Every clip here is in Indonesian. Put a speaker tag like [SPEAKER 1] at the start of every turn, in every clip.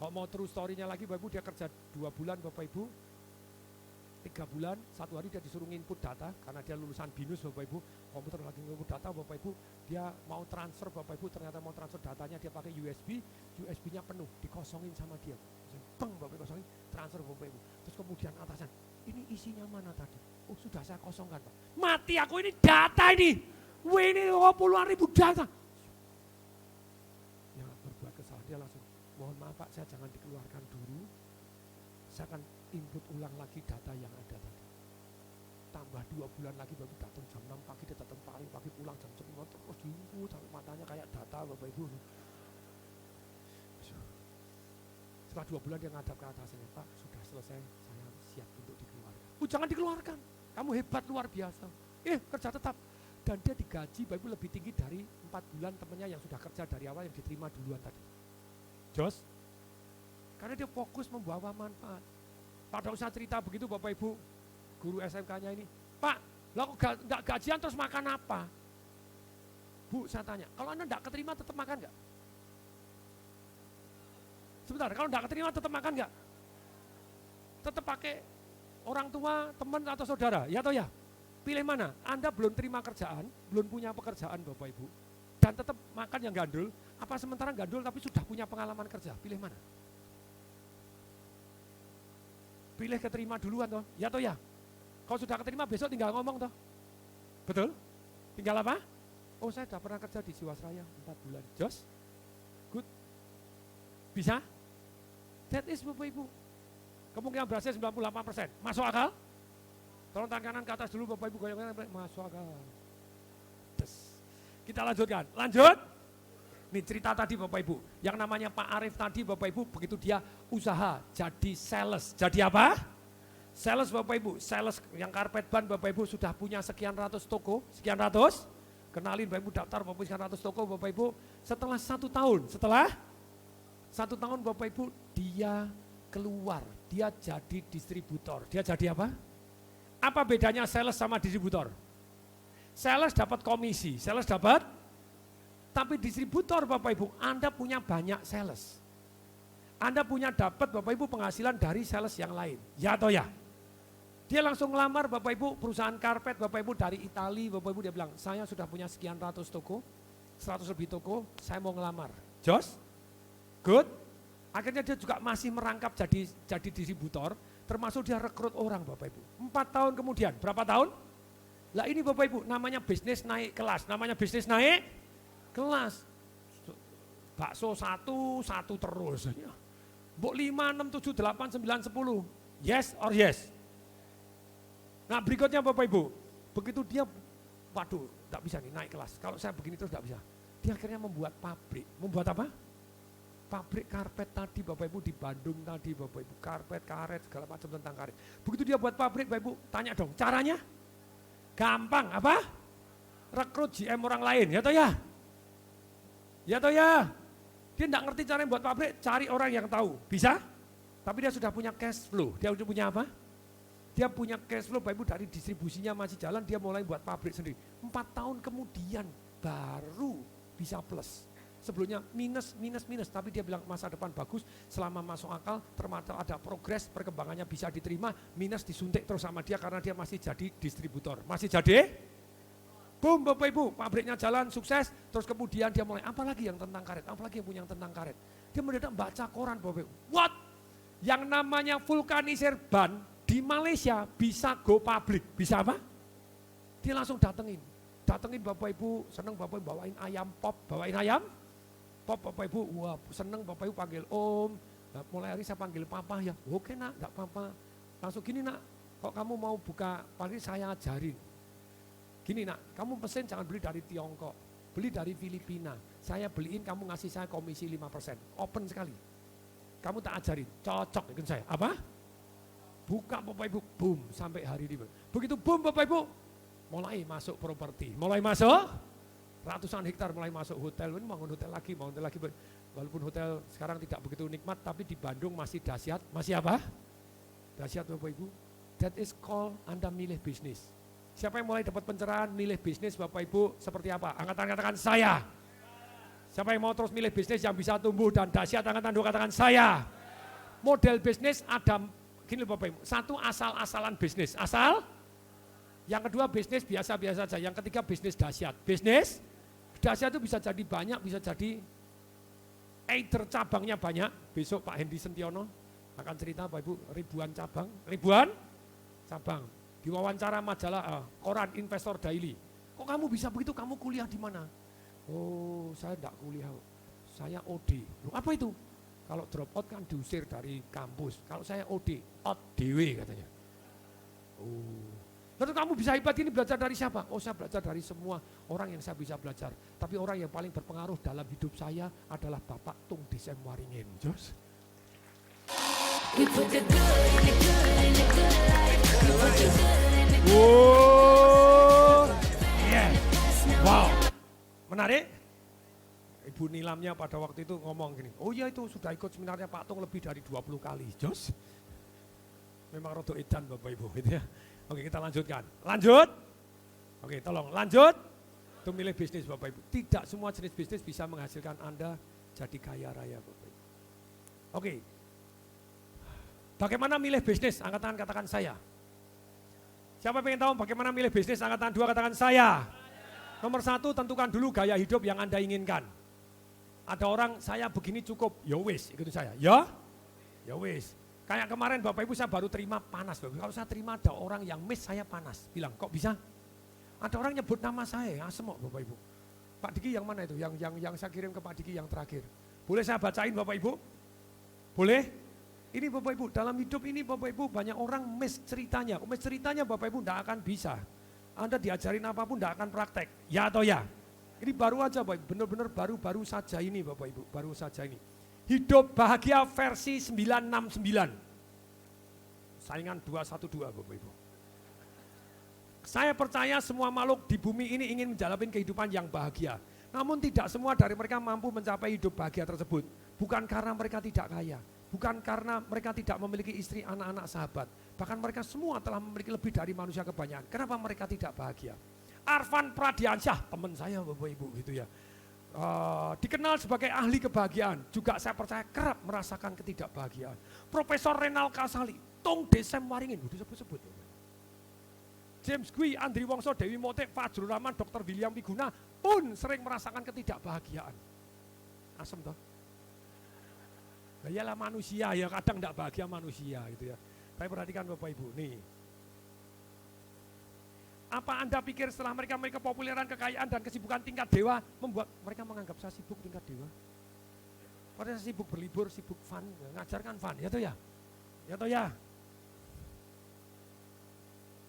[SPEAKER 1] Kalau mau true story-nya lagi Bapak Ibu, dia kerja 2 bulan Bapak Ibu, 3 bulan, 1 hari dia disuruh input data, karena dia lulusan BINUS Bapak Ibu, komputer lagi input data Bapak Ibu, dia mau transfer Bapak Ibu, ternyata mau transfer datanya dia pakai USB-nya penuh, dikosongin sama dia. Bang Bapak Ibu kosongin, transfer Bapak Ibu. Terus kemudian atasan, ini isinya mana tadi? Oh sudah saya kosongkan Pak. Mati aku, ini data ini. Wih ini puluhan ribu data. Ya berbuat kesalahan, dia langsung, mohon maaf Pak, saya jangan dikeluarkan dulu. Saya akan input ulang lagi data yang ada tadi. Tambah 2 bulan lagi Bapak Ibu, datang jam 6 pagi, dia datang pagi pulang jam 10, terus diinput sampai matanya kayak data Bapak Ibu. Setelah 2 bulan dia ngadap ke atasnya, Pak sudah selesai, saya siap untuk dikeluarkan. Jangan dikeluarkan, kamu hebat luar biasa. Kerja tetap. Dan dia digaji Bapak Ibu lebih tinggi dari 4 bulan temannya yang sudah kerja dari awal yang diterima duluan tadi. Jos? Karena dia fokus membawa manfaat. Pada usaha cerita begitu Bapak Ibu, guru SMK-nya ini, Pak, lah kok nggak gajian terus makan apa? Bu, saya tanya, kalau Anda nggak keterima tetap makan nggak? Sebentar, kalau nggak keterima tetap makan nggak? Tetap pakai orang tua, teman atau saudara, ya atau ya? Pilih mana? Anda belum terima kerjaan, belum punya pekerjaan Bapak Ibu, dan tetap makan yang gandul, apa sementara gandul tapi sudah punya pengalaman kerja, pilih mana? Pilih keterima duluan toh, ya toh ya? Kalau sudah keterima besok tinggal ngomong toh. Betul? Tinggal apa? Oh saya sudah pernah kerja di Jiwasraya 4 bulan. Jos? Good? Bisa? That is Bapak Ibu. Kemungkinan berhasil 98%. Masuk akal? Tolong tangan kanan ke atas dulu Bapak Ibu, goyang-goyang, masuk akal. Yes. Kita lanjutkan. Lanjut. Ini cerita tadi Bapak Ibu, yang namanya Pak Arif tadi Bapak Ibu, begitu dia usaha jadi sales. Jadi apa? Sales Bapak Ibu, sales yang karpet ban Bapak Ibu sudah punya sekian ratus toko, sekian ratus. Kenalin Bapak Ibu, daftar Bapak Ibu sekian ratus toko Bapak Ibu. Setelah 1 tahun Bapak Ibu dia keluar, dia jadi distributor. Dia jadi apa? Apa bedanya sales sama distributor? Sales dapat komisi, sales dapat, tapi distributor Bapak Ibu, Anda punya banyak sales. Anda punya dapat Bapak Ibu penghasilan dari sales yang lain. Ya atau ya? Dia langsung ngelamar Bapak Ibu perusahaan karpet Bapak Ibu dari Itali, Bapak Ibu dia bilang, saya sudah punya sekian ratus toko, 100 lebih toko, saya mau ngelamar. Jos? Good? Akhirnya dia juga masih merangkap jadi distributor, termasuk dia rekrut orang Bapak Ibu. 4 tahun kemudian, berapa tahun? Lah ini Bapak Ibu, namanya bisnis naik kelas, bakso satu terus. Buk 5, 6, 7, 8, 9, 10. Yes or yes? Nah berikutnya Bapak Ibu, begitu dia, waduh gak bisa nih naik kelas. Kalau saya begini terus gak bisa. Dia akhirnya membuat pabrik. Membuat apa? Pabrik karpet tadi Bapak Ibu di Bandung tadi Bapak Ibu. Karpet, karet, segala macam tentang karet. Begitu dia buat pabrik Bapak Ibu, tanya dong caranya? Gampang apa? Rekrut GM orang lain, ya toh ya? Ya toh ya? Dia enggak ngerti cara buat pabrik, cari orang yang tahu. Bisa? Tapi dia sudah punya cash flow. Dia sudah punya apa? Dia punya cash flow Bapak Ibu, dari distribusinya masih jalan, dia mulai buat pabrik sendiri. 4 tahun kemudian baru bisa plus. Sebelumnya minus, tapi dia bilang masa depan bagus, selama masuk akal, termasuk ada progres, perkembangannya bisa diterima, minus disuntik terus sama dia karena dia masih jadi distributor. Masih jadi? Boom Bapak Ibu, pabriknya jalan, sukses, terus kemudian dia mulai, apalagi yang tentang karet, apalagi yang punya yang tentang karet. Dia mendadak baca koran Bapak Ibu, what? Yang namanya vulkanisir ban di Malaysia bisa go public, bisa apa? Dia langsung datengin Bapak Ibu, seneng Bapak Ibu bawain ayam pop, Pop Bapak Ibu, wah seneng Bapak Ibu panggil Om, nah, mulai hari saya panggil Papa ya, oke nak, enggak apa-apa. Langsung gini nak, kok kamu mau buka pabrik saya ajarin. Gini nak, kamu pesen jangan beli dari Tiongkok, beli dari Filipina. Saya beliin, kamu ngasih saya komisi 5%, open sekali. Kamu tak ajarin, cocok dengan saya. Apa? Buka Bapak Ibu, boom, sampai hari ini. Begitu boom Bapak Ibu, mulai masuk properti, ratusan hektar mulai masuk hotel, bangun hotel lagi, walaupun hotel sekarang tidak begitu nikmat, tapi di Bandung masih dahsyat, masih apa? Dahsyat Bapak Ibu, that is called Anda milih bisnis. Siapa yang mulai dapat pencerahan, milih bisnis Bapak Ibu seperti apa? Angkat tangan katakan saya. Siapa yang mau terus milih bisnis yang bisa tumbuh dan dahsyat, angkat tangan, katakan saya. Model bisnis ada, gini Bapak Ibu, satu asal-asalan bisnis, asal. Yang kedua bisnis biasa-biasa saja, yang ketiga bisnis dahsyat. Bisnis dahsyat itu bisa jadi banyak, bisa jadi either cabangnya banyak. Besok Pak Hendy Sentiono akan cerita Bapak Ibu, ribuan cabang. Diwawancara majalah koran Investor Daily. Kok kamu bisa begitu, kamu kuliah di mana? Oh, saya enggak kuliah, saya OD. Loh, apa itu? Kalau drop out kan diusir dari kampus. Kalau saya OD, out dewe katanya. Oh, lalu kamu bisa hebat ini belajar dari siapa? Oh, saya belajar dari semua orang yang saya bisa belajar. Tapi orang yang paling berpengaruh dalam hidup saya adalah Bapak Tung Desem Waringin. Jos. Wow, yeah. Wow, menarik. Ibu Nilamnya pada waktu itu ngomong gini, oh iya itu sudah ikut seminarnya Pak Tung lebih dari 20 kali. Jos. Memang rodo edan Bapak Ibu gitu ya. Oke, kita lanjutkan. Lanjut. Oke, tolong lanjut. Itu milih bisnis Bapak Ibu. Tidak semua jenis bisnis bisa menghasilkan Anda jadi kaya raya Bapak Ibu. Oke. Bagaimana milih bisnis? Angkat tangan, katakan saya. Siapa yang pengen tahu bagaimana milih bisnis? Angkat tangan, dua, katakan saya. Nomor satu, tentukan dulu gaya hidup yang Anda inginkan. Ada orang, saya begini cukup, ya wis, ikuti saya. Ya wis. Kayak kemarin Bapak Ibu saya baru terima panas. Bapak Ibu. Kalau saya terima ada orang yang miss saya panas. Bilang, kok bisa? Ada orang nyebut nama saya, asem kok Bapak Ibu. Pak Diki yang mana itu? Yang saya kirim ke Pak Diki yang terakhir. Boleh saya bacain Bapak Ibu? Boleh? Ini Bapak Ibu, dalam hidup ini Bapak Ibu banyak orang miss ceritanya. Miss ceritanya Bapak Ibu tidak akan bisa. Anda diajarin apapun tidak akan praktek. Ya atau ya? Ini baru aja Bapak Ibu, benar-benar baru saja ini Bapak Ibu, baru saja ini. Hidup bahagia versi 969. Saingan 212 Bapak Ibu. Saya percaya semua makhluk di bumi ini ingin menjalani kehidupan yang bahagia. Namun tidak semua dari mereka mampu mencapai hidup bahagia tersebut. Bukan karena mereka tidak kaya. Bukan karena mereka tidak memiliki istri, anak-anak, sahabat. Bahkan mereka semua telah memiliki lebih dari manusia kebanyakan. Kenapa mereka tidak bahagia? Arfan Pradiansyah, teman saya Bapak Ibu gitu ya. Dikenal sebagai ahli kebahagiaan, juga saya percaya kerap merasakan ketidakbahagiaan. Profesor Renal Kasali, Tung Desem Waringin, disebut-sebut. James Gui, Andri Wongso, Dewi Motek, Fajrul Rahman, Dr. William Wiguna pun sering merasakan ketidakbahagiaan. Asem toh? Nah, iyalah manusia ya, kadang tidak bahagia manusia gitu ya. Tapi perhatikan Bapak Ibu, nih. Apa Anda pikir setelah mereka memiliki kepopuleran, kekayaan, dan kesibukan tingkat dewa, membuat mereka menganggap saya sibuk tingkat dewa? Padahal saya sibuk berlibur, sibuk fun, ngajarkan fun, ya toh ya? Ya toh ya?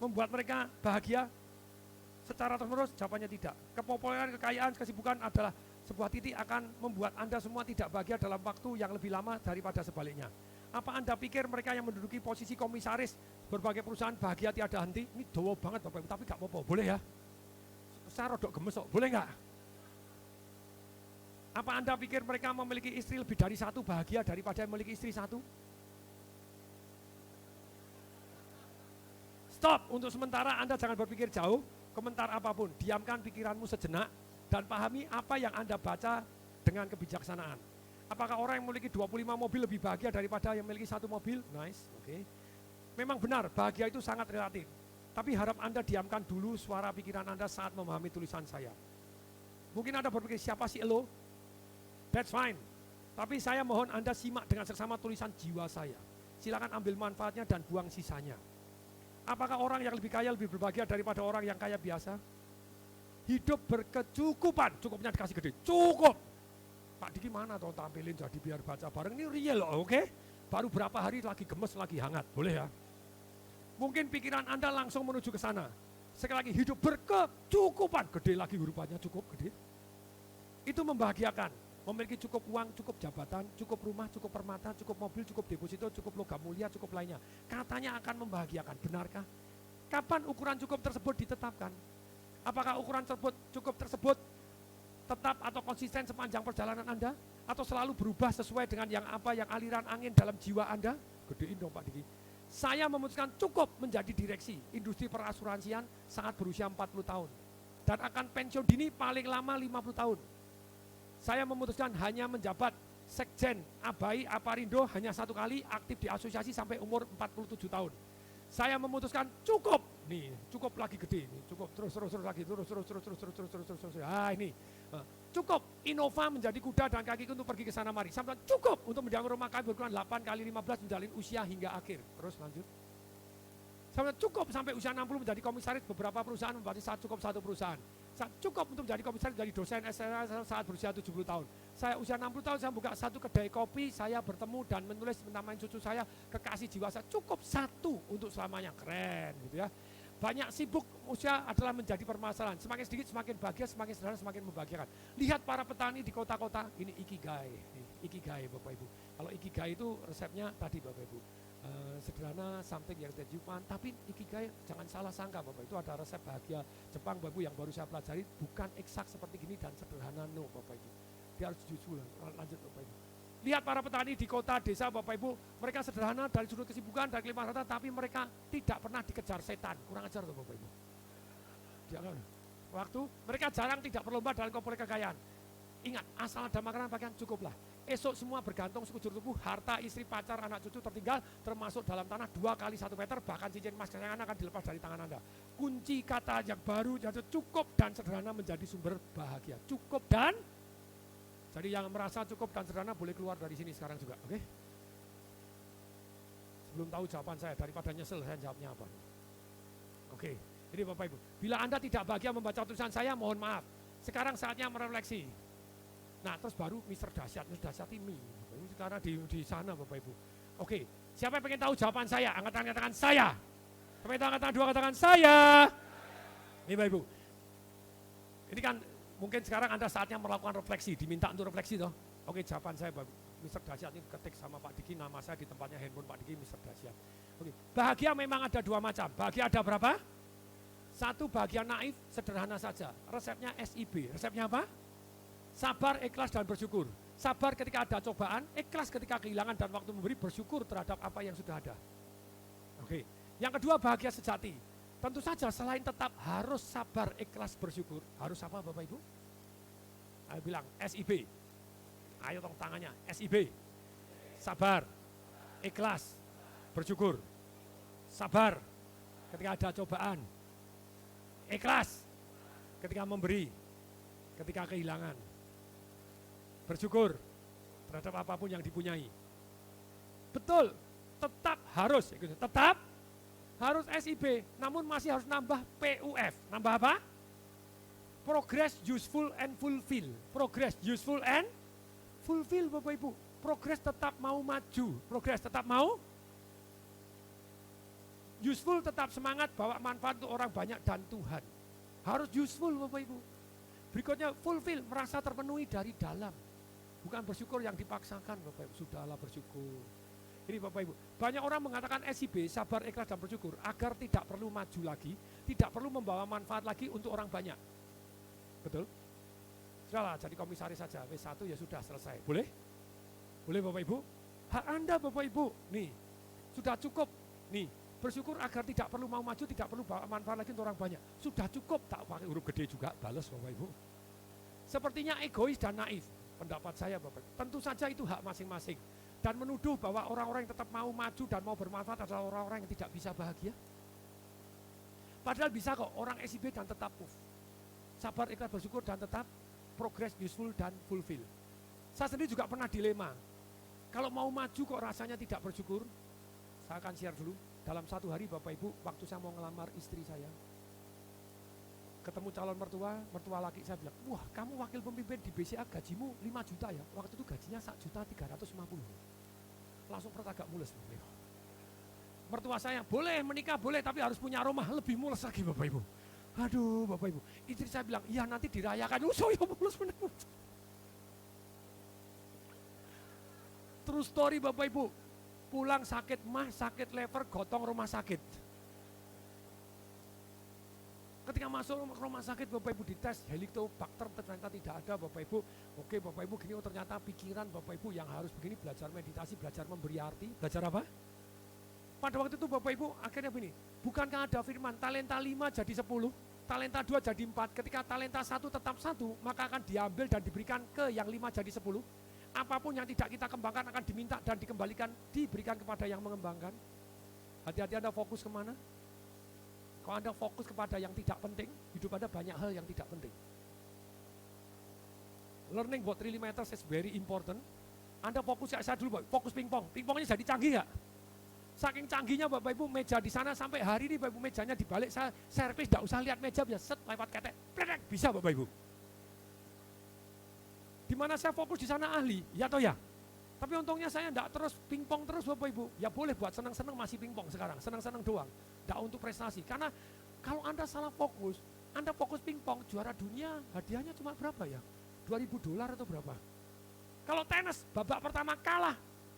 [SPEAKER 1] Membuat mereka bahagia secara terus-menerus? Jawabannya tidak. Kepopuleran, kekayaan, kesibukan adalah sebuah titik akan membuat Anda semua tidak bahagia dalam waktu yang lebih lama daripada sebaliknya. Apa Anda pikir mereka yang menduduki posisi komisaris berbagai perusahaan bahagia tiada henti? Ini dawa banget Bapak Ibu, tapi gak apa-apa, boleh ya? Saya rodok gemes kok, boleh gak? Apa Anda pikir mereka memiliki istri lebih dari satu bahagia daripada memiliki istri satu? Stop, untuk sementara Anda jangan berpikir jauh, komentar apapun, diamkan pikiranmu sejenak, dan pahami apa yang Anda baca dengan kebijaksanaan. Apakah orang yang memiliki 25 mobil lebih bahagia daripada yang memiliki satu mobil? Nice, oke. Memang benar, bahagia itu sangat relatif. Tapi harap Anda diamkan dulu suara pikiran Anda saat memahami tulisan saya. Mungkin Anda berpikir, siapa sih elo? That's fine. Tapi saya mohon Anda simak dengan seksama tulisan jiwa saya. Silakan ambil manfaatnya dan buang sisanya. Apakah orang yang lebih kaya lebih berbahagia daripada orang yang kaya biasa? Hidup berkecukupan, cukupnya dikasih gede, cukup. Pak Diki mana tuh tampilin jadi biar baca bareng, ini real loh, oke? Baru berapa hari lagi gemes, lagi hangat, boleh ya? Mungkin pikiran Anda langsung menuju ke sana. Sekali lagi, hidup berkecukupan, gede lagi hurufannya, cukup gede. Itu membahagiakan, memiliki cukup uang, cukup jabatan, cukup rumah, cukup permata, cukup mobil, cukup deposito, cukup logam mulia, cukup lainnya. Katanya akan membahagiakan, benarkah? Kapan ukuran cukup tersebut ditetapkan? Apakah ukuran cukup tersebut tetap atau konsisten sepanjang perjalanan Anda? Atau selalu berubah sesuai dengan yang aliran angin dalam jiwa Anda? Gedein dong Pak Diki. Saya memutuskan cukup menjadi direksi industri perasuransian saat berusia 40 tahun. Dan akan pensiun dini paling lama 50 tahun. Saya memutuskan hanya menjabat Sekjen ABAI Aparindo hanya 1 kali, aktif di asosiasi sampai umur 47 tahun. Saya memutuskan cukup, nih cukup lagi gede, nih, cukup terus lagi, terus. Ini cukup Innova menjadi kuda dan kakiku untuk pergi ke sana mari. Saya bilang cukup untuk menjangkau rumah kami berukuran 8 kali 15 menjalin usia hingga akhir. Terus lanjut. Saya bilang cukup sampai usia 60 menjadi komisaris beberapa perusahaan, berarti saat cukup 1 perusahaan. Saya cukup untuk menjadi komisaris dari dosen SMA saat berusia 70 tahun. Saya usia 60 tahun, saya buka 1 kedai kopi, saya bertemu dan menulis menamain cucu saya kekasih jiwa saya. Cukup 1 untuk selamanya, keren gitu ya. Banyak sibuk usia adalah menjadi permasalahan. Semakin sedikit semakin bahagia, semakin sederhana semakin membahagiakan. Lihat para petani di kota-kota, ini ikigai. Ikigai Bapak Ibu. Kalau ikigai itu resepnya tadi Bapak Ibu. Sederhana, something yang that you want, tapi ikigai jangan salah sangka Bapak, itu ada resep bahagia Jepang Bapak Ibu yang baru saya pelajari, bukan eksak seperti gini dan sederhana, no Bapak Ibu, dia harus jujur. Lanjut Bapak Ibu, lihat para petani di kota, desa Bapak Ibu, mereka sederhana dari sudut kesibukan, dari kelima rata, tapi mereka tidak pernah dikejar setan, kurang ajar tuh Bapak Ibu. Waktu mereka jarang tidak berlomba dalam kompor kekayaan. Ingat, asal ada makanan pakaian cukuplah. Esok semua bergantung sekujur tubuh, harta, istri, pacar, anak cucu tertinggal, termasuk dalam tanah 2 kali 1 meter, bahkan cincin emas kesayangan akan dilepas dari tangan Anda. Kunci kata yang baru yaitu cukup dan sederhana menjadi sumber bahagia. Cukup dan, jadi yang merasa cukup dan sederhana boleh keluar dari sini sekarang juga, oke? Sebelum tahu jawaban saya, daripada nyesel saya jawabnya apa. Oke, jadi Bapak Ibu, bila Anda tidak bahagia membaca tulisan saya, mohon maaf. Sekarang saatnya merefleksi. Nah, terus baru Mr. Dahsyat, Mr. Dahsyat ini karena di sana Bapak Ibu. Oke, siapa yang pengen tahu jawaban saya? Angkat tangan, katakan saya. Siapa yang angkat tangan 2, katakan saya. Ini Bapak Ibu. Ini kan mungkin sekarang Anda saatnya melakukan refleksi, diminta untuk refleksi toh. Oke, jawaban saya Bapak Mr. Dahsyat ini ketik sama Pak Diki, nama saya di tempatnya handphone Pak Diki, Mr. Dahsyat. Oke, bahagia memang ada 2 macam. Bahagia ada berapa? 1 bahagia naif, sederhana saja. Resepnya SIB. Resepnya apa? Sabar, ikhlas, dan bersyukur. Sabar ketika ada cobaan, ikhlas ketika kehilangan dan waktu memberi, bersyukur terhadap apa yang sudah ada. Oke. Yang kedua, bahagia sejati. Tentu saja selain tetap harus sabar, ikhlas, bersyukur, harus apa Bapak Ibu? Ayo bilang, SIB. Ayo tong tangannya, SIB. Sabar, ikhlas, bersyukur. Sabar ketika ada cobaan. Ikhlas ketika memberi, ketika kehilangan. Bersyukur terhadap apapun yang dipunyai. Betul, tetap harus SIB, namun masih harus nambah PUF. Nambah apa? Progress, useful, and fulfill. Progress, useful, and fulfill Bapak Ibu. Progress tetap mau maju, progress tetap mau. Useful tetap semangat bawa manfaat untuk orang banyak dan Tuhan. Harus useful Bapak Ibu. Berikutnya fulfill, merasa terpenuhi dari dalam. Bukan bersyukur yang dipaksakan Bapak Ibu, sudahlah bersyukur. Ini Bapak Ibu, banyak orang mengatakan SIB, sabar, ikhlas, dan bersyukur, agar tidak perlu maju lagi, tidak perlu membawa manfaat lagi untuk orang banyak. Betul? Sudahlah, jadi komisaris saja, W1 ya sudah selesai. Boleh? Boleh Bapak Ibu? Hak Anda Bapak Ibu, nih, sudah cukup. Nih, bersyukur agar tidak perlu mau maju, tidak perlu bawa manfaat lagi untuk orang banyak. Sudah cukup, tak pakai huruf gede juga, balas Bapak Ibu. Sepertinya egois dan naif. Pendapat saya Bapak, tentu saja itu hak masing-masing. Dan menuduh bahwa orang-orang yang tetap mau maju dan mau bermanfaat adalah orang-orang yang tidak bisa bahagia. Padahal bisa kok, orang SIB dan tetap PUF. Sabar, ikhlas, bersyukur dan tetap progress, useful, dan fulfill. Saya sendiri juga pernah dilema. Kalau mau maju kok rasanya tidak bersyukur. Saya akan share dulu. Dalam 1 hari Bapak Ibu, waktu saya mau ngelamar istri saya, ketemu calon mertua laki saya bilang, wah kamu wakil pemimpin di BCA gajimu 5 juta ya, waktu itu gajinya 1.350.000. Langsung perut agak mules. Mertua saya, boleh menikah boleh, tapi harus punya rumah, lebih mules lagi Bapak Ibu. Aduh Bapak Ibu, istri saya bilang, iya nanti dirayakan, saya mules bener. Terus story Bapak Ibu, pulang sakit mah, sakit lever, gotong rumah sakit. Ketika masuk rumah sakit Bapak Ibu dites Helicobacter ternyata tidak ada Bapak Ibu. Oke Bapak Ibu gini, ternyata pikiran Bapak Ibu yang harus begini, belajar meditasi, belajar memberi arti, belajar apa? Pada waktu itu Bapak Ibu akhirnya begini, bukankah ada firman talenta 5 jadi 10? talenta 2 jadi 4, ketika talenta 1 tetap 1, maka akan diambil dan diberikan ke yang 5 jadi 10. Apapun yang tidak kita kembangkan akan diminta dan dikembalikan, diberikan kepada yang mengembangkan. Hati-hati Anda fokus kemana? Kalau Anda fokus kepada yang tidak penting, hidup Anda banyak hal yang tidak penting. Learning what really matters is very important. Anda fokus, saya dulu fokus pingpong. Pingpongnya jadi canggih nggak? Saking canggihnya Bapak Ibu, meja di sana sampai hari ini Bapak Ibu mejanya dibalik, saya servis tidak usah lihat meja, bisa set lewat ketek, pledek, bisa Bapak Ibu. Di mana saya fokus di sana ahli, ya toh ya. Tapi untungnya saya tidak terus pingpong terus Bapak Ibu. Ya boleh buat senang-senang masih pingpong sekarang, senang-senang doang. Tidak untuk prestasi. Karena kalau Anda salah fokus, Anda fokus pingpong, juara dunia hadiahnya cuma berapa ya? $2.000 atau berapa? Kalau tenis, babak pertama kalah.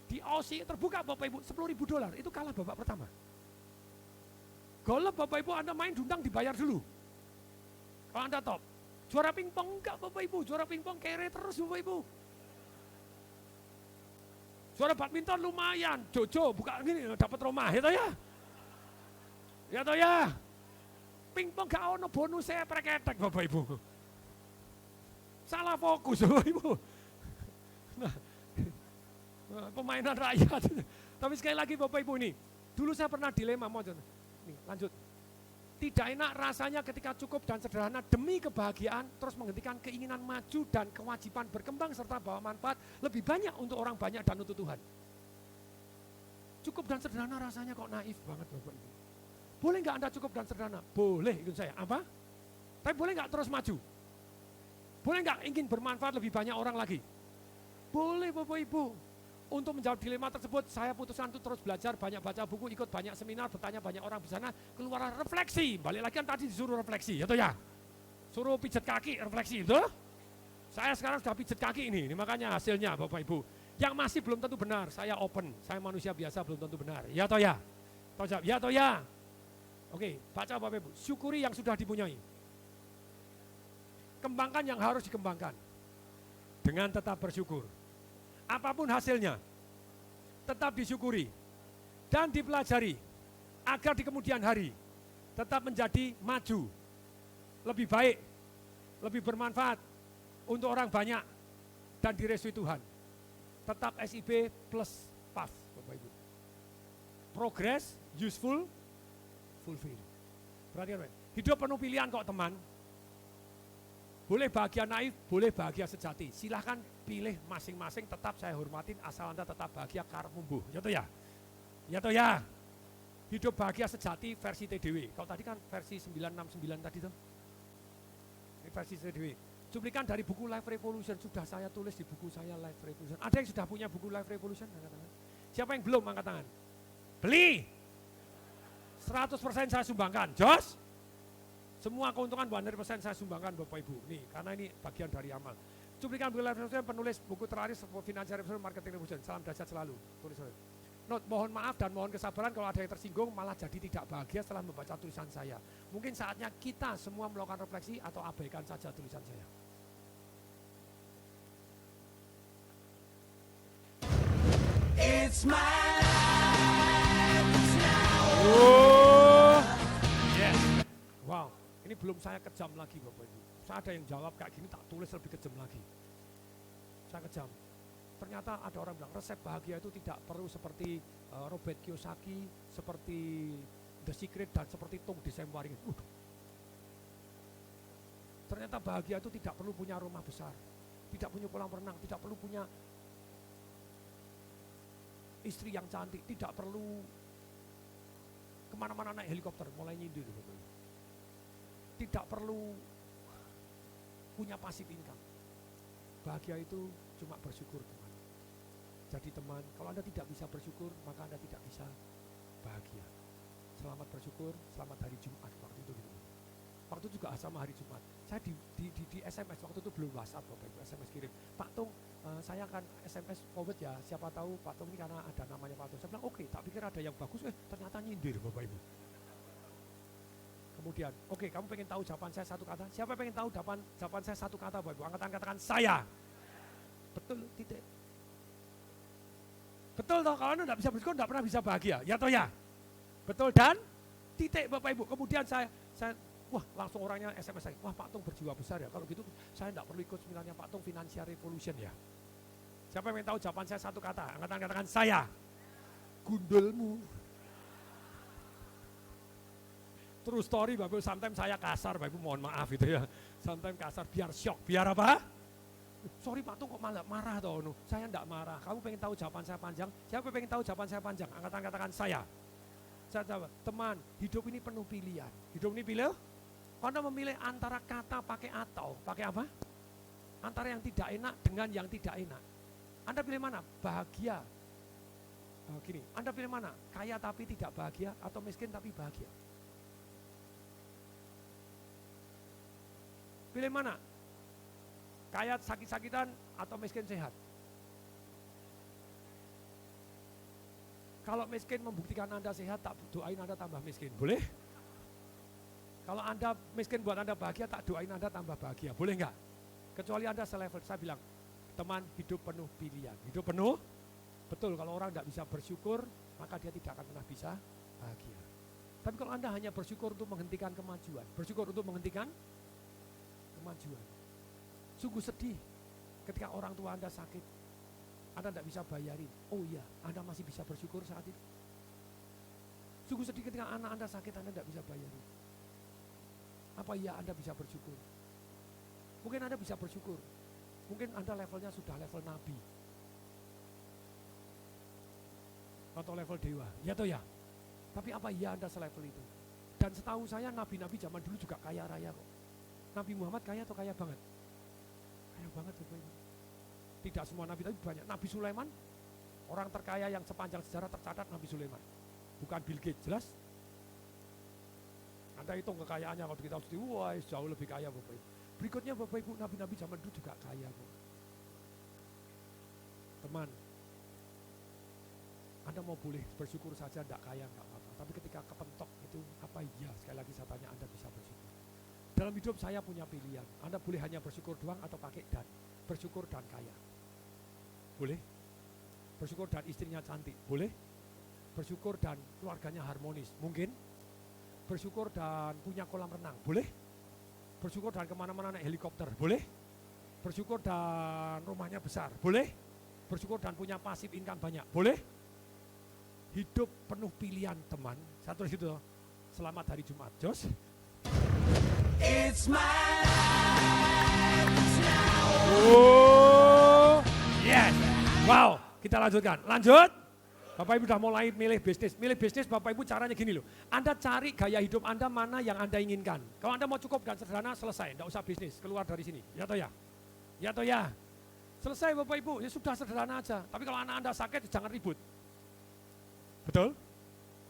[SPEAKER 1] Di Aussie terbuka Bapak Ibu, $10.000, itu kalah babak pertama. Golf Bapak Ibu Anda main dundang dibayar dulu. Kalau Anda top. Juara pingpong enggak Bapak Ibu, juara pingpong kere terus Bapak Ibu. Juara badminton lumayan, Jojo buka gini dapat rumah, ya toh ya. Ya toh ya. Pingpong gak ono bonusnya preketek Bapak Ibu. Salah fokus Bapak Ibu. Nah, permainan rakyat. Tapi sekali lagi Bapak Ibu ini, dulu saya pernah dilema, mau nih, lanjut. Tidak enak rasanya ketika cukup dan sederhana demi kebahagiaan, terus menghentikan keinginan maju dan kewajiban berkembang serta bawa manfaat lebih banyak untuk orang banyak dan untuk Tuhan. Cukup dan sederhana rasanya kok naif banget Bapak Ibu. Boleh nggak Anda cukup dan sederhana? Boleh, ikut saya. Apa? Tapi boleh nggak terus maju? Boleh nggak ingin bermanfaat lebih banyak orang lagi? Boleh Bapak Ibu. Untuk menjawab dilema tersebut, saya putuskan untuk terus belajar, banyak baca buku, ikut banyak seminar, bertanya banyak orang di sana, keluar refleksi. Balik lagi kan tadi disuruh refleksi, ya toh ya? Suruh pijet kaki, refleksi, itu. Saya sekarang sudah pijet kaki ini makanya hasilnya Bapak Ibu. Yang masih belum tentu benar, saya open, saya manusia biasa belum tentu benar, ya toh ya? Ya toh ya? Oke, baca Bapak Ibu, syukuri yang sudah dipunyai. Kembangkan yang harus dikembangkan. Dengan tetap bersyukur. Apapun hasilnya, tetap disyukuri dan dipelajari agar di kemudian hari tetap menjadi maju, lebih baik, lebih bermanfaat untuk orang banyak dan direstui Tuhan. Tetap SIB plus PAF, Bapak Ibu. Progress, useful, fulfill. Perhatikan, hidup penuh pilihan kok teman. Boleh bahagia naif, boleh bahagia sejati. Silahkan pilih masing-masing, tetap saya hormatin asal Anda tetap bahagia karep mumbuh. Ya toh ya? Ya toh ya? Hidup bahagia sejati versi TDW. Kalau tadi kan versi 969 tadi tuh. Ini versi TDW. Cuplikan dari buku Life Revolution, sudah saya tulis di buku saya Life Revolution. Ada yang sudah punya buku Life Revolution? Angkat tangan. Siapa yang belum angkat tangan? Beli! 100% saya sumbangkan. Jos? Semua keuntungan 100% saya sumbangkan Bapak Ibu. Nih, karena ini bagian dari amal. Cuplikan buku Life Revolution, penulis buku terakhir Financial Revolution, Marketing Revolution. Salam dahsyat selalu. Tulis. Not, mohon maaf dan mohon kesabaran kalau ada yang tersinggung malah jadi tidak bahagia setelah membaca tulisan saya. Mungkin saatnya kita semua melakukan refleksi atau abaikan saja tulisan saya. It's my life now. Oh. Yes. Wow. Ini belum saya kejam lagi Bapak Ibu. Saya ada yang jawab kayak gini, tak tulis lebih kejam lagi. Saya kejam. Ternyata ada orang bilang resep bahagia itu tidak perlu seperti Robert Kiyosaki, seperti The Secret, dan seperti Tung Desemwaring. Ternyata bahagia itu tidak perlu punya rumah besar, tidak punya kolam renang, tidak perlu punya istri yang cantik, tidak perlu kemana-mana naik helikopter, mulai nyindir. Tidak perlu punya passive income. Bahagia itu cuma bersyukur teman. Jadi teman, kalau Anda tidak bisa bersyukur, maka Anda tidak bisa bahagia. Selamat bersyukur, selamat hari Jumat. Waktu itu gitu. Waktu itu juga sama hari Jumat. Saya di SMS, waktu itu belum WhatsApp Bapak Ibu, SMS kirim. Pak Tung, saya akan SMS forward ya, siapa tahu Pak Tung ini karena ada namanya Pak Tung. Saya bilang oke, tak pikir ada yang bagus, ternyata nyindir Bapak Ibu. Kemudian, oke, kamu pengen tahu jawaban saya satu kata? Siapa pengen tahu jawaban saya satu kata, Bapak Ibu? Angkat katakan saya. Betul, titik. Betul toh, kalau Anda tidak bisa bersyukur, tidak pernah bisa bahagia. Ya toh ya? Betul dan titik Bapak Ibu. Kemudian saya Wah, langsung orangnya SMS saya, wah Pak Tung berjiwa besar ya, kalau gitu saya enggak perlu ikut seminarnya Pak Tung Financial Revolution ya. Siapa yang tahu jawaban saya satu kata? Angkat tangan katakan saya. Gundulmu. True story Bapak Ibu, sometimes saya kasar Bapak Ibu, mohon maaf itu ya. Sometimes kasar biar shock, biar apa? Sorry Pak Tung kok malah marah toh? Saya enggak marah. Kamu pengen tahu jawaban saya panjang? Siapa pengen tahu jawaban saya panjang? Angkat tangan katakan saya. Saya jawab, teman, hidup ini penuh pilihan. Hidup ini pilih? Anda memilih antara kata pakai atau, pakai apa? Antara yang tidak enak dengan yang tidak enak. Anda pilih mana? Bahagia. Gini, Anda pilih mana? Kaya tapi tidak bahagia atau miskin tapi bahagia? Pilih mana? Kaya sakit-sakitan atau miskin sehat? Kalau miskin membuktikan Anda sehat, tak doain Anda tambah miskin. Boleh? Kalau Anda miskin buat Anda bahagia, tak doain Anda tambah bahagia. Boleh enggak? Kecuali Anda selevel. Saya bilang, teman, hidup penuh pilihan. Hidup penuh, betul, kalau orang tidak bisa bersyukur, maka dia tidak akan pernah bisa bahagia. Tapi kalau Anda hanya bersyukur untuk menghentikan kemajuan, bersyukur untuk menghentikan kemajuan. Sungguh sedih ketika orang tua Anda sakit, Anda tidak bisa bayarin. Oh iya, Anda masih bisa bersyukur saat itu. Sungguh sedih ketika anak Anda sakit, Anda tidak bisa bayarin. Apa iya Anda bisa bersyukur? Mungkin Anda bisa bersyukur. Mungkin Anda levelnya sudah level nabi. Atau level dewa, ya toh ya. Tapi apa iya Anda selevel itu? Dan setahu saya nabi-nabi zaman dulu juga kaya raya kok. Nabi Muhammad kaya atau kaya banget? Kaya banget Bapak Ibu. Tidak semua nabi, tapi banyak. Nabi Sulaiman, orang terkaya yang sepanjang sejarah tercatat Nabi Sulaiman. Bukan Bill Gates, jelas? Anda hitung kekayaannya, kalau kita harus wah jauh lebih kaya Bapak Ibu. Berikutnya Bapak Ibu, nabi-nabi zaman dulu juga kaya kok. Teman, Anda mau boleh bersyukur saja, tidak kaya, enggak apa-apa. Tapi ketika kepentok itu, apa iya? Sekali lagi saya tanya, Anda bisa bersyukur. Dalam hidup saya punya pilihan. Anda boleh hanya bersyukur doang atau pakai dan. Bersyukur dan kaya. Boleh? Bersyukur dan istrinya cantik. Boleh? Bersyukur dan keluarganya harmonis. Mungkin? Bersyukur dan punya kolam renang. Boleh? Bersyukur dan kemana-mana naik helikopter. Boleh? Bersyukur dan rumahnya besar. Boleh? Bersyukur dan punya pasif income banyak. Boleh? Hidup penuh pilihan teman. Satu itu. Selamat hari Jumat. Jos. It's my life now. Oh, yes. Wow, kita lanjutkan. Lanjut. Bapak Ibu sudah mulai milih bisnis. Milih bisnis Bapak Ibu caranya gini loh. Anda cari gaya hidup Anda mana yang Anda inginkan. Kalau Anda mau cukup dan sederhana, selesai. Tidak usah bisnis, keluar dari sini. Ya toh ya? Ya toh ya? Selesai Bapak Ibu, ya sudah sederhana aja. Tapi kalau anak Anda sakit, jangan ribut. Betul?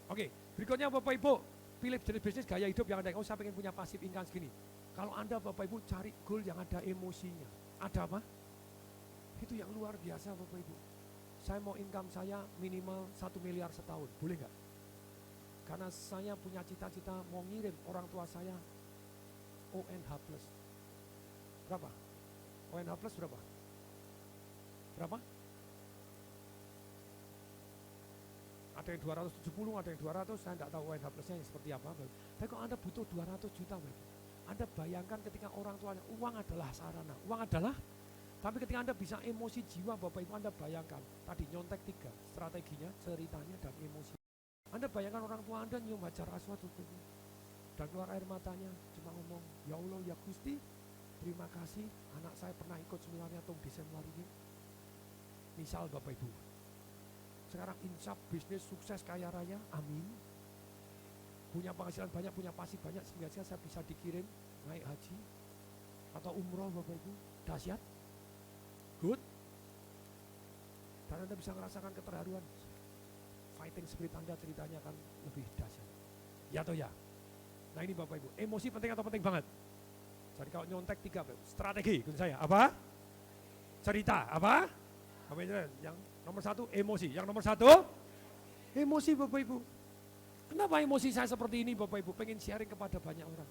[SPEAKER 1] Oke, berikutnya Bapak Ibu, pilih jenis bisnis gaya hidup yang Anda, oh saya pengen punya pasif income segini. Kalau Anda Bapak Ibu cari goal yang ada emosinya. Ada apa? Itu yang luar biasa Bapak Ibu. Saya mau income saya minimal 1 miliar setahun, boleh nggak? Karena saya punya cita-cita mau ngirim orang tua saya ONH plus. Berapa? ONH plus berapa? Berapa? Ada yang 270, ada yang 200, saya tidak tahu ONH plusnya yang seperti apa. Tapi kalau Anda butuh 200 juta, Anda bayangkan ketika orang tuanya, uang adalah sarana, uang adalah, tapi ketika Anda bisa emosi jiwa Bapak Ibu, Anda bayangkan, tadi nyontek 3, strateginya, ceritanya, dan emosi. Anda bayangkan orang tua Anda nyium hajar aswad, dan keluar air matanya, cuma ngomong, ya Allah, ya Gusti, terima kasih, anak saya pernah ikut seminarnya Tung Desember ini. Misal Bapak Ibu, sekarang insaf, bisnis, sukses, kaya raya, amin. Punya penghasilan banyak, punya pasif banyak, sehingga saya bisa dikirim naik haji atau umroh Bapak Ibu, dahsyat. Good. Dan Anda bisa merasakan keterharuan. Fighting spirit Anda ceritanya akan lebih dahsyat. Ya atau ya? Nah ini Bapak Ibu, emosi penting atau penting banget? Jadi kalau nyontek 3, strategi, ikut saya, apa? Cerita, apa? Apa itu? Yang nomor 1, emosi. Yang nomor 1, emosi Bapak Ibu. Kenapa emosi saya seperti ini Bapak Ibu? Pengen sharing kepada banyak orang.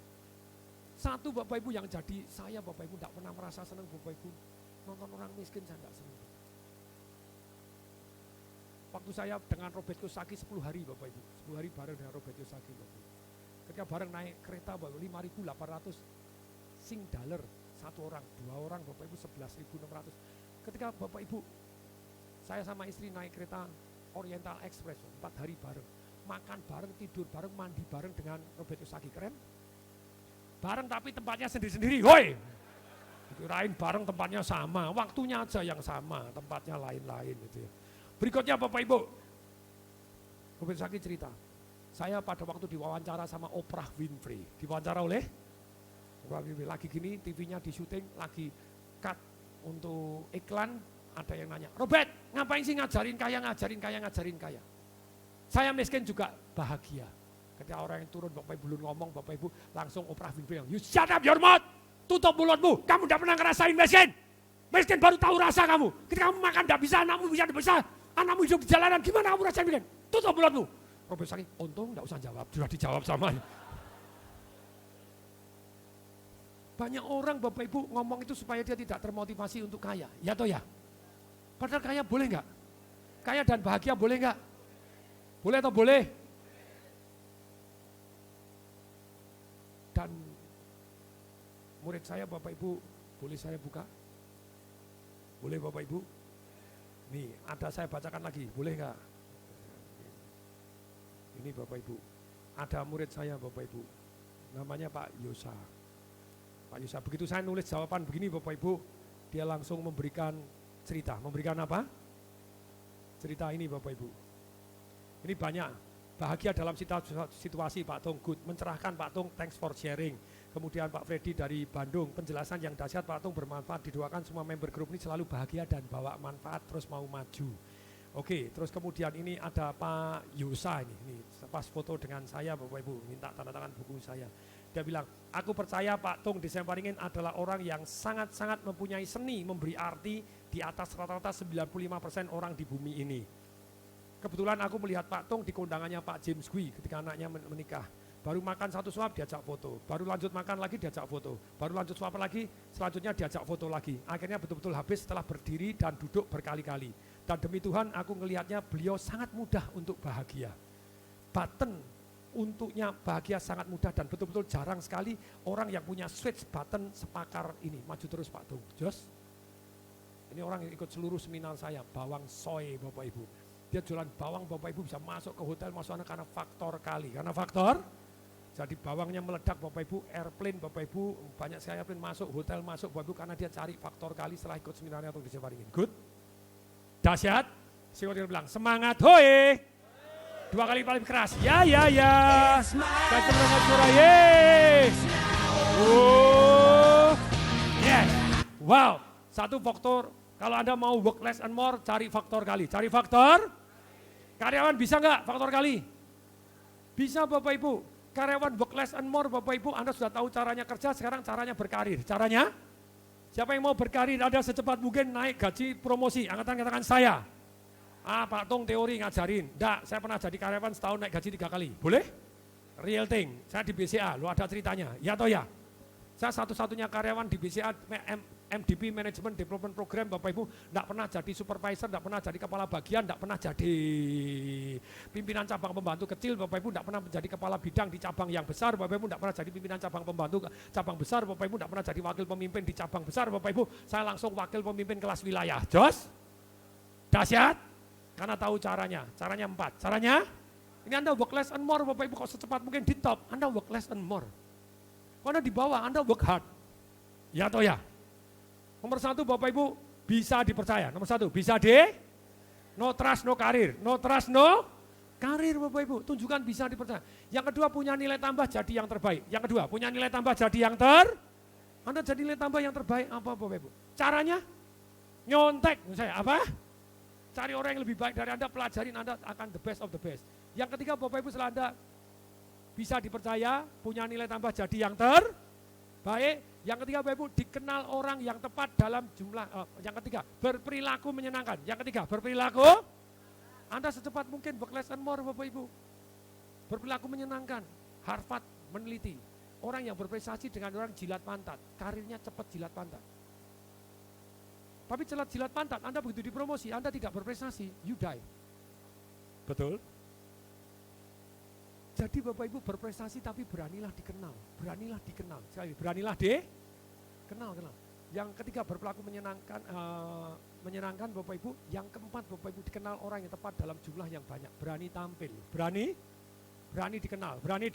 [SPEAKER 1] Satu Bapak Ibu yang jadi saya Bapak Ibu tidak pernah merasa senang Bapak Ibu. Nonton orang miskin saya tidak senang. Waktu saya dengan Robert Kiyosaki 10 hari Bapak Ibu. 10 hari bareng dengan Robert Kiyosaki Bapak Ibu. Ketika bareng naik kereta Bapak 5.800 sing dollar satu orang, 2 orang Bapak Ibu 11.600. Ketika Bapak Ibu, saya sama istri naik kereta Oriental Express 4 hari bareng, makan bareng, tidur bareng, mandi bareng dengan Robert Kiyosaki, keren? Bareng tapi tempatnya sendiri-sendiri, woi. Kirain bareng tempatnya sama, waktunya aja yang sama, tempatnya lain-lain gitu ya. Berikutnya Bapak Ibu, Robert Kiyosaki cerita, saya pada waktu diwawancara sama Oprah Winfrey, diwawancara oleh Oprah Winfrey, lagi gini TV-nya di syuting, lagi cut untuk iklan, ada yang nanya, Robert ngapain sih ngajarin kaya? Saya miskin juga bahagia. Ketika orang yang turun, Bapak Ibu belum ngomong, Bapak Ibu langsung Oprah Winfrey yang, you shut up your mouth, tutup mulutmu, kamu udah pernah ngerasain miskin. Miskin baru tahu rasa kamu. Ketika kamu makan tidak bisa, anakmu bisa, anakmu hidup di jalanan, gimana kamu rasain miskin? Tutup mulutmu. Robert Kiyosaki, untung tidak usah jawab, sudah dijawab sama. Banyak orang Bapak Ibu ngomong itu supaya dia tidak termotivasi untuk kaya, ya toh ya? Padahal kaya boleh enggak? Kaya dan bahagia boleh enggak? Boleh atau boleh? Dan murid saya Bapak Ibu, boleh saya buka? Boleh Bapak Ibu? Nih, ada saya bacakan lagi, boleh enggak? Ini Bapak Ibu, ada murid saya Bapak Ibu, namanya Pak Yosa. Pak Yosa, begitu saya nulis jawaban begini Bapak Ibu, dia langsung memberikan cerita. Memberikan apa? Cerita ini Bapak Ibu. Ini banyak, bahagia dalam situasi Pak Tung, good, mencerahkan Pak Tung, thanks for sharing. Kemudian Pak Freddy dari Bandung, penjelasan yang dahsyat Pak Tung, bermanfaat, didoakan semua member grup ini selalu bahagia dan bawa manfaat terus mau maju. Oke, terus kemudian ini ada Pak Yosa ini pas foto dengan saya Bapak Ibu, minta tanda tangan buku saya. Dia bilang, aku percaya Pak Tung Desemperingin adalah orang yang sangat-sangat mempunyai seni, memberi arti di atas rata-rata 95% orang di bumi ini. Kebetulan aku melihat Pak Tung di kondangannya Pak James Gui ketika anaknya menikah. Baru makan satu suap diajak foto, baru lanjut makan lagi diajak foto, baru lanjut suap lagi, selanjutnya diajak foto lagi. Akhirnya betul-betul habis setelah berdiri dan duduk berkali-kali. Dan demi Tuhan aku ngelihatnya beliau sangat mudah untuk bahagia. Button untuknya bahagia sangat mudah dan betul-betul jarang sekali orang yang punya switch button sepakar ini. Maju terus Pak Tung, Jos. Ini orang yang ikut seluruh seminar saya, bawang soy Bapak Ibu. Dia jualan bawang Bapak Ibu bisa masuk ke hotel masuk karena faktor kali. Karena faktor, jadi bawangnya meledak Bapak Ibu, airplane Bapak Ibu, banyak sekali airplane masuk, hotel masuk Bapak Ibu karena dia cari faktor kali setelah ikut seminarnya Tung Desemperingin. Good? Dahsyat? Saya bilang, semangat, hoi! 2 kali paling keras, ya. Kita semangat suara, yes. Yes. Wow, satu faktor, kalau Anda mau work less and more, cari faktor kali. Cari faktor, karyawan bisa nggak faktor kali? Bisa Bapak Ibu, karyawan work less and more Bapak Ibu, Anda sudah tahu caranya kerja, sekarang caranya berkarir. Caranya, siapa yang mau berkarir, ada secepat mungkin naik gaji promosi, angkatan katakan saya. Pak Tung teori ngajarin, enggak, saya pernah jadi karyawan setahun naik gaji 3 kali, boleh? Real thing, saya di BCA, lu ada ceritanya, ya toh ya? Saya satu-satunya karyawan di BCA, MDP, Management Development Program, Bapak Ibu, enggak pernah jadi supervisor, enggak pernah jadi kepala bagian, enggak pernah jadi pimpinan cabang pembantu kecil, Bapak Ibu, enggak pernah menjadi kepala bidang di cabang yang besar, Bapak Ibu, enggak pernah jadi pimpinan cabang pembantu cabang besar, Bapak Ibu, enggak pernah jadi wakil pemimpin di cabang besar, Bapak Ibu, saya langsung wakil pemimpin kelas wilayah, jos? Dahsyat? Karena tahu caranya 4. Caranya, ini Anda work less and more Bapak Ibu, kok secepat mungkin di top, Anda work less and more. Kalau Anda di bawah, Anda work hard. Ya atau ya? Nomor 1 Bapak Ibu, bisa dipercaya. Nomor 1, bisa no trust, no karir. No trust, no karir Bapak Ibu, tunjukkan bisa dipercaya. Yang kedua, punya nilai tambah jadi yang terbaik. Yang kedua, punya nilai tambah jadi yang Anda jadi nilai tambah yang terbaik apa Bapak Ibu? Caranya, nyontek. Misalnya apa? Cari orang yang lebih baik dari Anda, pelajarin Anda akan the best of the best. Yang ketiga Bapak Ibu, setelah Anda bisa dipercaya, punya nilai tambah jadi yang terbaik. Yang ketiga Bapak Ibu, dikenal orang yang tepat dalam jumlah, yang ketiga berperilaku menyenangkan. Yang ketiga berperilaku, Anda secepat mungkin work less and more Bapak Ibu. Berperilaku menyenangkan. Harvard meneliti, orang yang berprestasi dengan orang jilat pantat, karirnya cepat jilat pantat. Tapi jilat pantat, Anda begitu dipromosi, Anda tidak berprestasi, you die. Betul? Jadi Bapak Ibu berprestasi tapi beranilah dikenal. Beranilah dikenal. Sekali, beranilah dikenal. Yang ketiga berperilaku menyenangkan, menyenangkan Bapak Ibu. Yang keempat Bapak Ibu dikenal orang yang tepat dalam jumlah yang banyak. Berani tampil. Berani dikenal. Berani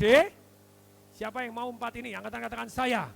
[SPEAKER 1] siapa yang mau empat ini? Angkat tangan katakan saya.